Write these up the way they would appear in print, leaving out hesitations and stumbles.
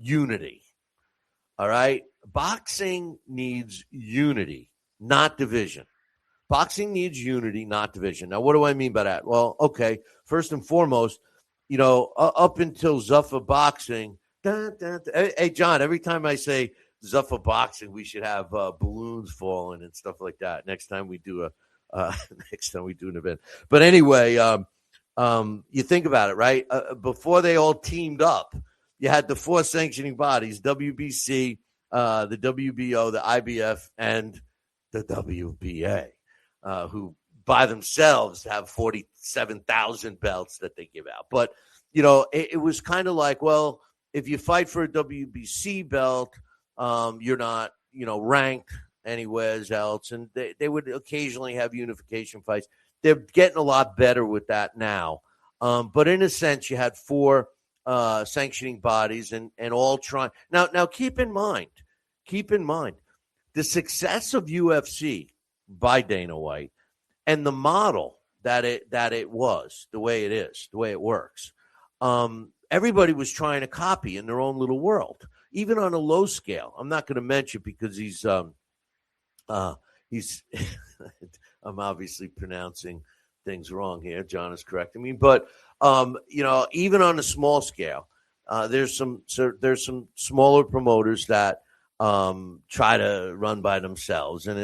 unity. All right? Boxing needs unity, not division. Boxing needs unity, not division. Now, what do I mean by that? Well, okay, first and foremost, up until Zuffa Boxing, hey, John, every time I say Zuffa Boxing, we should have balloons falling and stuff like that. Next time we do an event. But anyway, you think about it, right? Before they all teamed up, you had the four sanctioning bodies: WBC, the WBO, the IBF, and the WBA, who by themselves have 47,000 belts that they give out. But it was kind of like, well, if you fight for a WBC belt, you're not, ranked anywhere else. And they would occasionally have unification fights. They're getting a lot better with that now. But in a sense, you had four sanctioning bodies and all trying. Now, keep in mind, the success of UFC by Dana White and the model that it was, the way it is, the way it works. Everybody was trying to copy in their own little world, even on a low scale. I'm not going to mention because he's I'm obviously pronouncing things wrong here. John is correcting me, but even on a small scale, there's some smaller promoters that try to run by themselves, and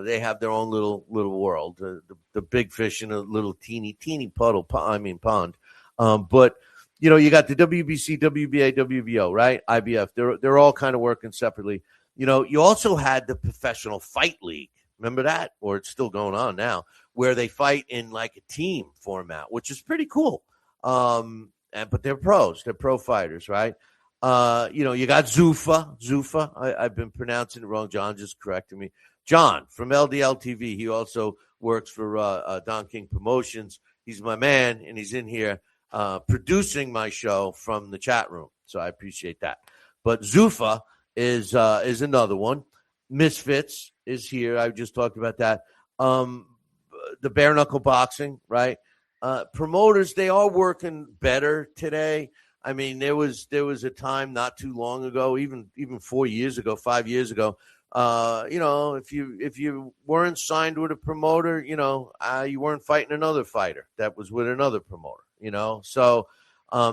they have their own little world. The big fish in a little teeny pond. But you got the WBC, WBA, WBO, right? IBF. They're all kind of working separately. You also had the Professional Fight League. Remember that? Or it's still going on now, where they fight in like a team format, which is pretty cool. But they're pros. They're pro fighters, right? You got Zuffa. I've been pronouncing it wrong. John just corrected me. John from LDL TV. He also works for Don King Promotions. He's my man, and he's in here producing my show from the chat room. So I appreciate that. But Zuffa is another one. Misfits is here. I just talked about that. The bare knuckle boxing, right? Promoters, they are working better today. I mean, there was a time not too long ago, even 4 years ago, 5 years ago. If you weren't signed with a promoter, you weren't fighting another fighter that was with another promoter. So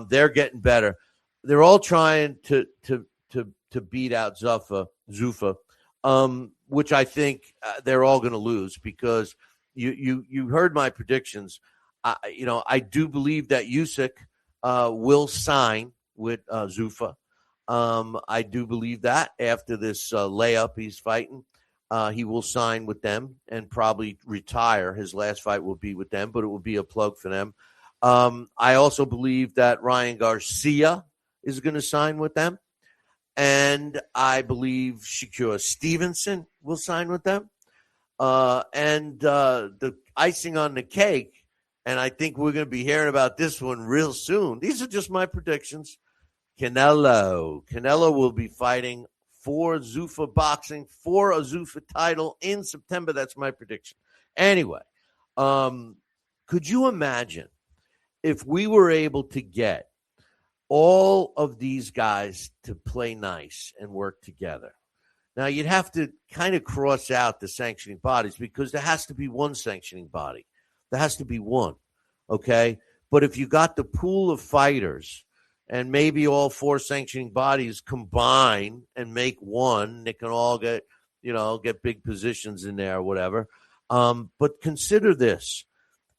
they're getting better. They're all trying to beat out Zuffa, which I think they're all going to lose because you heard my predictions. I do believe that Usyk will sign with Zuffa. I do believe that after this layup he's fighting, he will sign with them and probably retire. His last fight will be with them, but it will be a plug for them. I also believe that Ryan Garcia is going to sign with them. And I believe Shakur Stevenson will sign with them. And the icing on the cake, and I think we're going to be hearing about this one real soon. These are just my predictions. Canelo will be fighting for Zuffa Boxing for a Zuffa title in September. That's my prediction. Anyway, could you imagine if we were able to get all of these guys to play nice and work together? Now, you'd have to kind of cross out the sanctioning bodies because there has to be one sanctioning body. There has to be one, okay? But if you got the pool of fighters and maybe all four sanctioning bodies combine and make one, they can all get big positions in there or whatever. But consider this.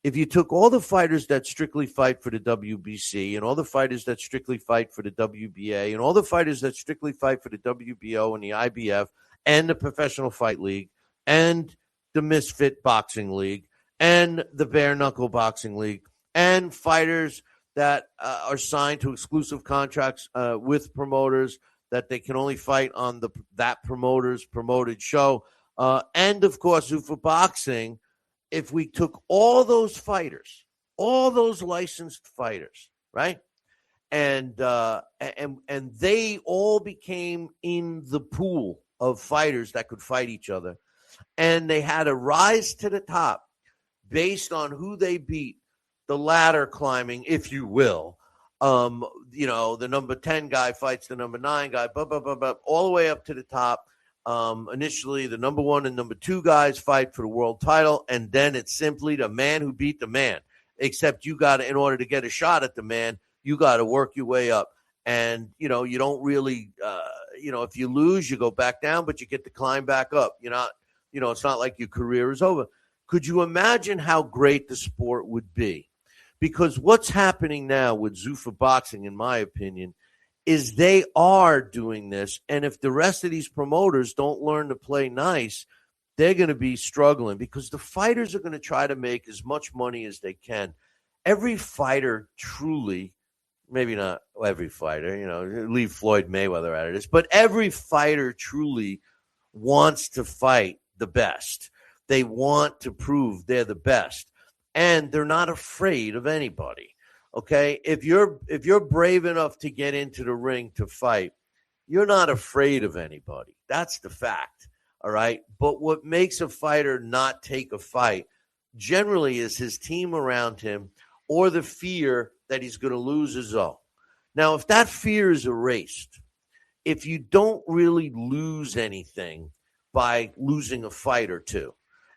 If you took all the fighters that strictly fight for the WBC and all the fighters that strictly fight for the WBA and all the fighters that strictly fight for the WBO and the IBF and the Professional Fight League and the Misfit Boxing League and the Bare Knuckle Boxing League and fighters that are signed to exclusive contracts with promoters that they can only fight on that promoter's promoted show, and, of course, Zuffa Boxing. If we took all those fighters, all those licensed fighters, right, and they all became in the pool of fighters that could fight each other, and they had a rise to the top based on who they beat, the ladder climbing, if you will, The number 10 guy fights the number 9 guy, all the way up to the top. Initially, the number 1 and number 2 guys fight for the world title, and then it's simply the man who beat the man. Except you got to, in order to get a shot at the man, you got to work your way up. And, you don't really, if you lose, you go back down, but you get to climb back up. You're not, it's not like your career is over. Could you imagine how great the sport would be? Because what's happening now with Zuffa Boxing, in my opinion, is they are doing this. And if the rest of these promoters don't learn to play nice, they're going to be struggling because the fighters are going to try to make as much money as they can. Every fighter truly, maybe not every fighter, leave Floyd Mayweather out of this, but every fighter truly wants to fight the best. They want to prove they're the best, and they're not afraid of anybody. Okay, if you're brave enough to get into the ring to fight, you're not afraid of anybody. That's the fact. All right. But what makes a fighter not take a fight generally is his team around him or the fear that he's going to lose his own. Now, if that fear is erased, if you don't really lose anything by losing a fight or two,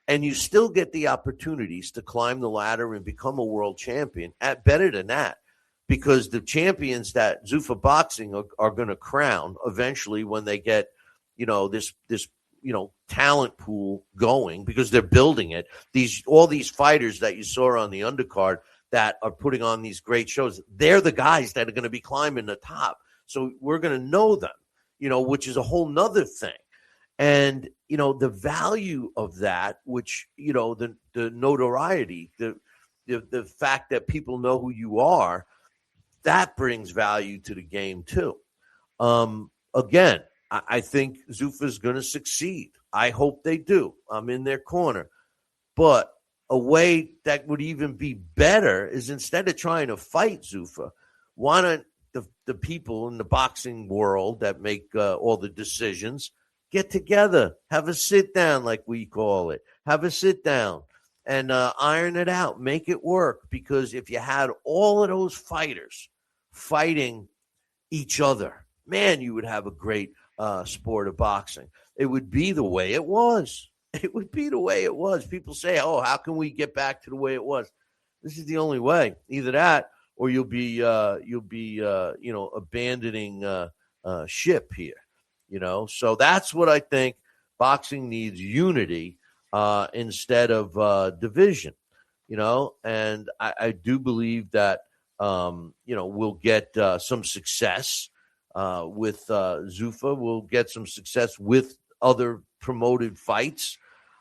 and you still get the opportunities to climb the ladder and become a world champion, at better than that, because the champions that Zuffa Boxing are going to crown eventually when they get, this talent pool going, because they're building it. All these fighters that you saw on the undercard that are putting on these great shows, they're the guys that are going to be climbing the top. So we're going to know them, which is a whole nother thing. And, the value of that, which, the notoriety, the fact that people know who you are, that brings value to the game too. Again, I think Zuffa is going to succeed. I hope they do. I'm in their corner. But a way that would even be better is, instead of trying to fight Zuffa, why don't the people in the boxing world that make all the decisions get together, have a sit down, like we call it, have a sit down and iron it out, make it work. Because if you had all of those fighters fighting each other, man, you would have a great sport of boxing. It would be the way it was. It would be the way it was. People say, "Oh, how can we get back to the way it was?" This is the only way. Either that, or you'll be abandoning ship here. So that's what I think. Boxing needs unity instead of division. And I do believe that we'll get some success with Zuffa. We'll get some success with other promoted fights.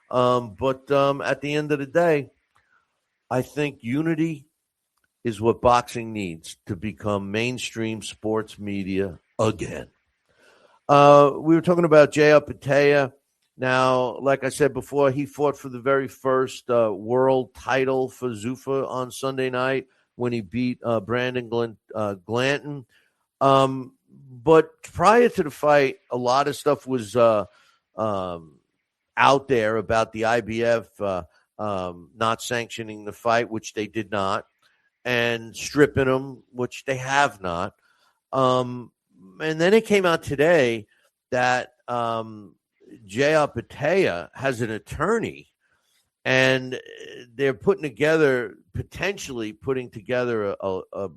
But at the end of the day, I think unity is what boxing needs to become mainstream sports media again. We were talking about Jaya Patea. Now, like I said before, he fought for the very first world title for Zuffa on Sunday night when he beat Brandon Glanton. But prior to the fight, a lot of stuff was out there about the IBF not sanctioning the fight, which they did not, and stripping him, which they have not. And then it came out today that Jaya Patea has an attorney, and they're potentially putting together a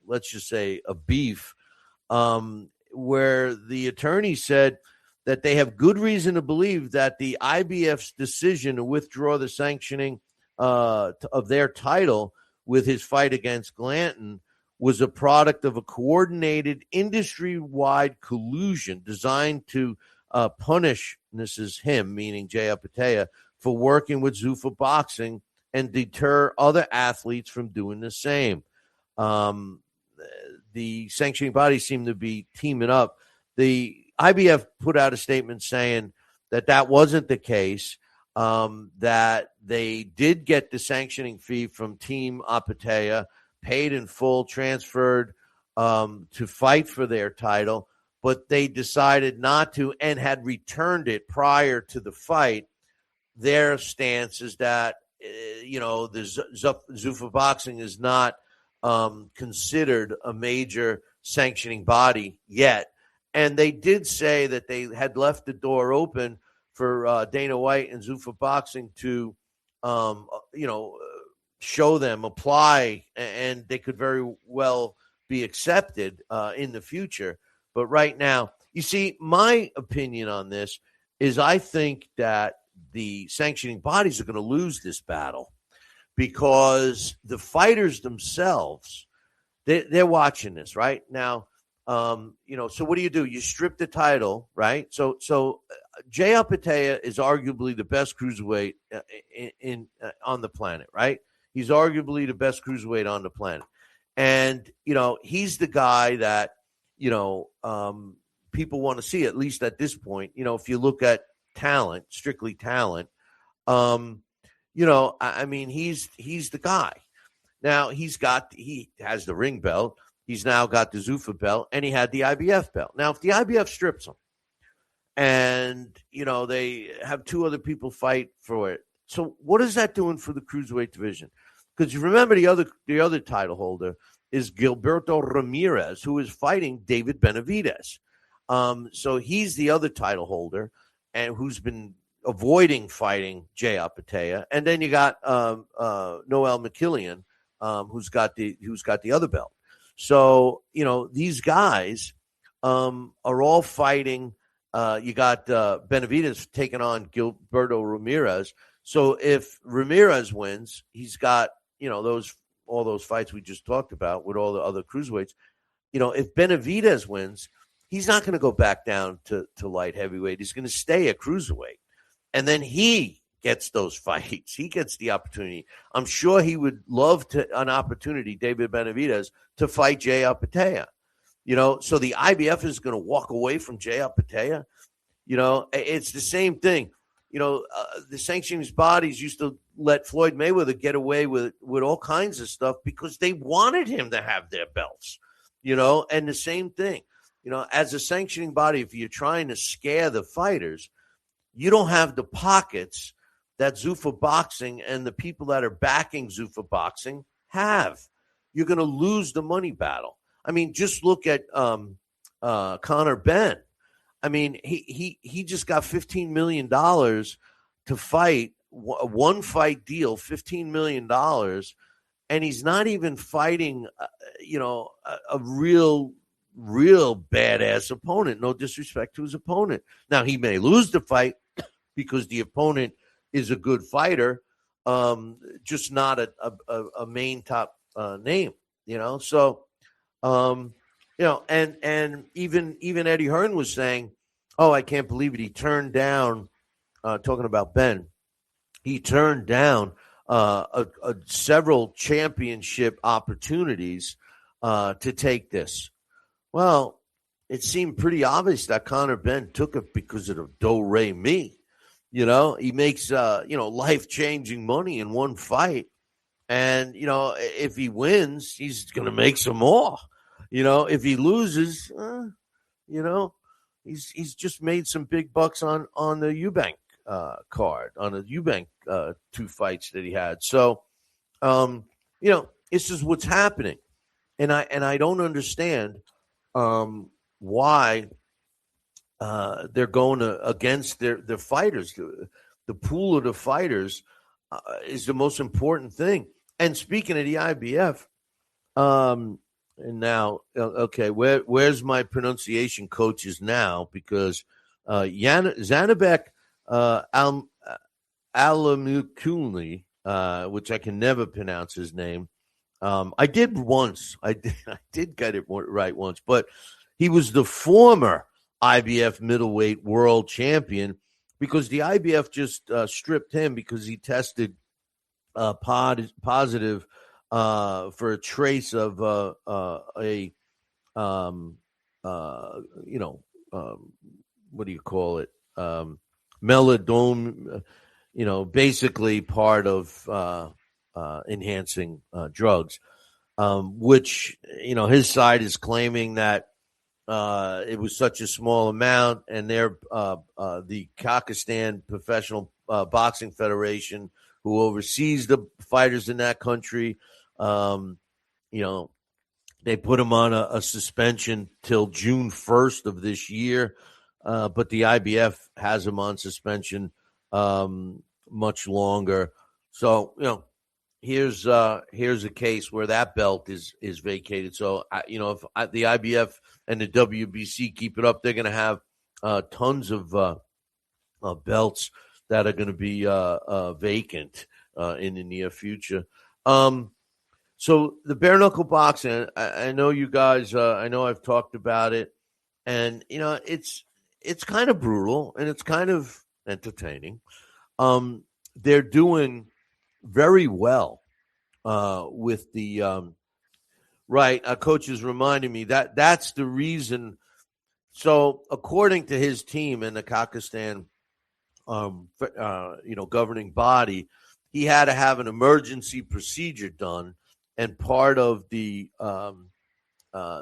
let's just say a beef, where the attorney said that they have good reason to believe that the IBF's decision to withdraw the sanctioning of their title with his fight against Glanton was a product of a coordinated industry-wide collusion designed to punish, and this is him, meaning Jaya Patea, for working with Zuffa Boxing and deter other athletes from doing the same. The sanctioning bodies seem to be teaming up. The IBF put out a statement saying that wasn't the case, that they did get the sanctioning fee from Team Apatea, paid in full, transferred to fight for their title, but they decided not to and had returned it prior to the fight. Their stance is that, the Zuffa Boxing is not considered a major sanctioning body yet. And they did say that they had left the door open for Dana White and Zuffa Boxing to, show them, apply, and they could very well be accepted in the future. But right now, you see, my opinion on this is I think that the sanctioning bodies are going to lose this battle because the fighters themselves, they're watching this right now. So what do? You strip the title, right? So Jay Apatea is arguably the best cruiserweight on the planet, right? He's arguably the best cruiserweight on the planet. And, he's the guy that, people want to see, at least at this point. If you look at talent, strictly talent, he's the guy. Now he has the ring belt. He's now got the Zuffa belt, and he had the IBF belt. Now, if the IBF strips him and, they have two other people fight for it, so what is that doing for the cruiserweight division? Because you remember the other title holder is Gilberto Ramirez, who is fighting David Benavidez. So he's the other title holder and who's been avoiding fighting Jay Apatea. And then you got Noel McKillian, who's got the other belt. So, these guys are all fighting. You got Benavidez taking on Gilberto Ramirez. So if Ramirez wins, he's got, all those fights we just talked about with all the other cruiserweights. If Benavidez wins, he's not going to go back down to light heavyweight. He's going to stay a cruiserweight. And then he gets those fights. He gets the opportunity. I'm sure he would love an opportunity, David Benavidez, to fight Jay Apatea. So the IBF is going to walk away from Jay Apatea. It's the same thing. The sanctions bodies used to let Floyd Mayweather get away with all kinds of stuff because they wanted him to have their belts, and the same thing, as a sanctioning body, if you're trying to scare the fighters, you don't have the pockets that Zuffa Boxing and the people that are backing Zuffa Boxing have. You're going to lose the money battle. I mean, just look at Conor Benn. I mean, he just got $15 million to fight, a one-fight deal, $15 million, and he's not even fighting, a real badass opponent. No disrespect to his opponent. Now, he may lose the fight because the opponent is a good fighter, just not a main top name, So, and even Eddie Hearn was saying, "Oh, I can't believe it. He turned down." Talking about Ben, he turned down several championship opportunities to take this. Well, it seemed pretty obvious that Conor Benn took it because of the Do-Re-Mi. He makes life-changing money in one fight, and if he wins, he's going to make some more. If he loses, he's just made some big bucks on the Eubank card, on the Eubank 2 fights that he had. So, this is what's happening, and I don't understand why they're going against their fighters. The pool of the fighters is the most important thing. And speaking of the IBF, and now, okay, where's my pronunciation coaches now? Because Zanabek Alamukuli, which I can never pronounce his name. I did once. I did get it right once, but he was the former IBF middleweight world champion because the IBF just stripped him because he tested positive for a trace of what do you call it? Melodome, basically part of enhancing drugs, which, his side is claiming that it was such a small amount, and they're the Kazakhstan Professional Boxing Federation, who oversees the fighters in that country, you know, they put him on a suspension till June 1st of this year, but the IBF has him on suspension much longer. So, here's a case where that belt is vacated. So, if the IBF and the WBC keep it up, they're going to have tons of belts that are going to be vacant in the near future. So the bare knuckle boxing, I know you guys. I know I've talked about it, and it's kind of brutal and it's kind of entertaining. They're doing very well with the right. Coach is reminding me that's the reason. So according to his team in the Kakistan, governing body, he had to have an emergency procedure done. And part of the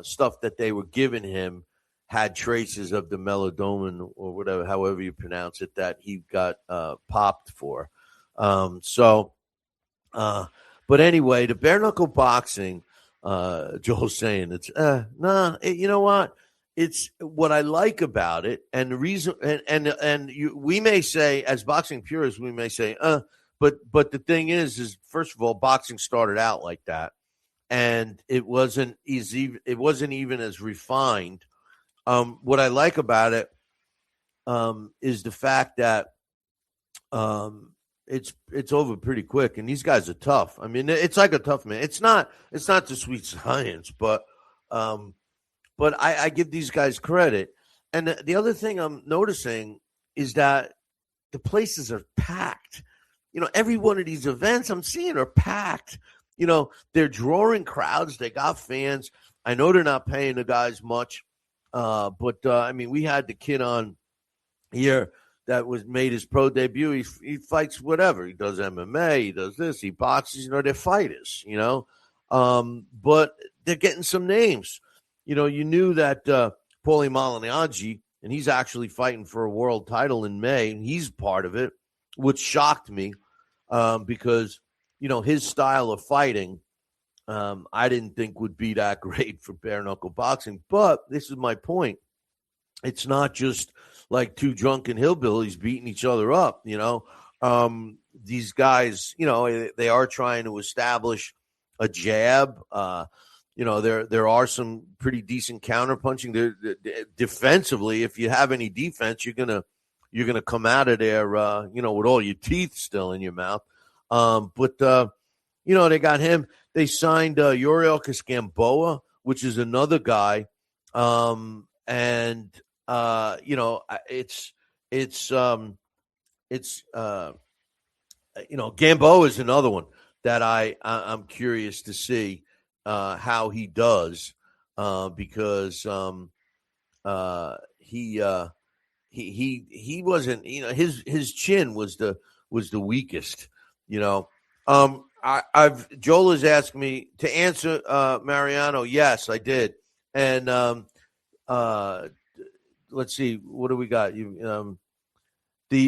stuff that they were giving him had traces of the melodomin or whatever, however you pronounce it, that he got popped for. But anyway, the bare knuckle boxing, Joel's saying it's you know what? It's what I like about it, and the reason, we may say as boxing purists, we may say, But the thing is first of all, boxing started out like that, and it wasn't easy. It wasn't even as refined. What I like about it is the fact that it's over pretty quick, and these guys are tough. I mean, it's like a tough man. It's not the sweet science, but I give these guys credit. And the other thing I'm noticing is that the places are packed. Every one of these events I'm seeing are packed. They're drawing crowds. They got fans. I know they're not paying the guys much, but I mean, we had the kid on here that made his pro debut. He fights whatever. He does MMA. He does this. He boxes. They're fighters. But they're getting some names. You knew that Paulie Malignaggi, and he's actually fighting for a world title in May, and he's part of it, which shocked me. Because, his style of fighting, I didn't think would be that great for bare knuckle boxing. But this is my point. It's not just like two drunken hillbillies beating each other up, These guys, they are trying to establish a jab. There are some pretty decent counterpunching. Defensively, if you have any defense, you're gonna come out of there, with all your teeth still in your mouth. But they got him. They signed Yuriorkis Gamboa, which is another guy. Gamboa is another one that I'm curious to see how he does, because he wasn't, his chin was the weakest, Joel has asked me to answer Mariano. Yes, I did. And let's see, what do we got?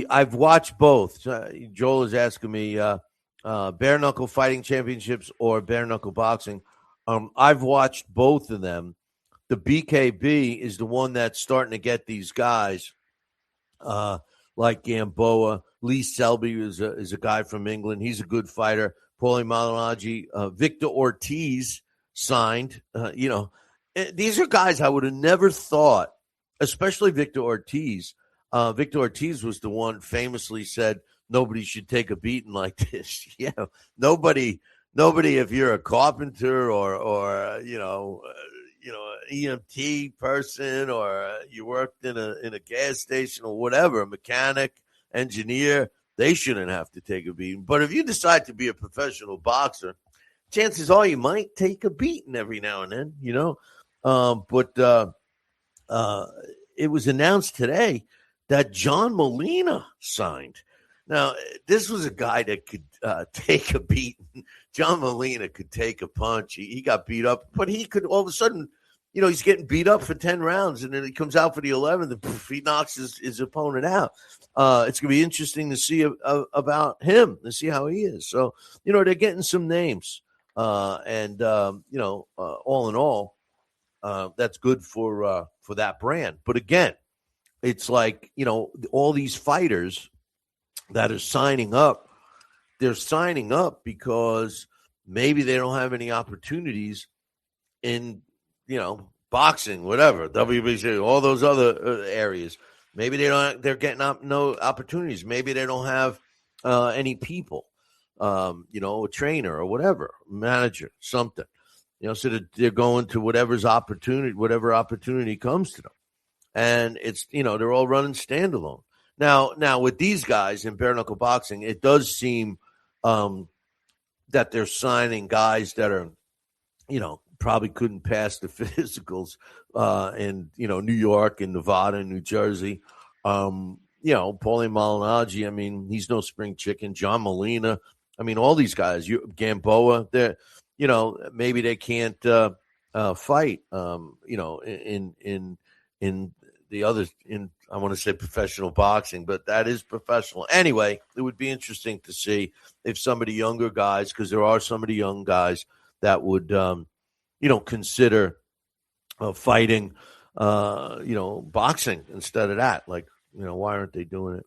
I've watched both. Joel is asking me bare knuckle fighting championships or bare knuckle boxing. I've watched both of them. The BKB is the one that's starting to get these guys like Gamboa. Lee Selby is a guy from England. He's a good fighter. Paulie Malignaggi, Victor Ortiz signed. These are guys I would have never thought, especially Victor Ortiz. Victor Ortiz was the one famously said nobody should take a beating like this. Nobody. If you're a carpenter or EMT person, or you worked in a gas station or whatever, a mechanic, engineer, they shouldn't have to take a beating. But if you decide to be a professional boxer, chances are you might take a beating every now and then, But it was announced today that John Molina signed. Now, this was a guy that could take a beating. John Molina could take a punch. He got beat up, but he could all of a sudden, he's getting beat up for 10 rounds, and then he comes out for the 11th, and he knocks his opponent out. It's going to be interesting to see about him, to see how he is. So, they're getting some names. All in all, that's good for that brand. But again, it's like, all these fighters that are signing up, they're signing up because maybe they don't have any opportunities in, boxing, whatever, WBC, all those other areas. Maybe they're getting no opportunities. Maybe they don't have any people, a trainer or whatever, manager, something, so they're going to whatever opportunity comes to them. And it's, they're all running standalone. Now with these guys in bare knuckle boxing, it does seem that they're signing guys that are, probably couldn't pass the physicals in, New York and Nevada and New Jersey. Paulie Malignaggi, I mean, he's no spring chicken. John Molina, I mean, all these guys, Gamboa, they're, maybe they can't fight, in the others, I want to say professional boxing, but that is professional. Anyway, it would be interesting to see if some of the younger guys, because there are some of the young guys that would, consider fighting, boxing instead of that. Like, why aren't they doing it?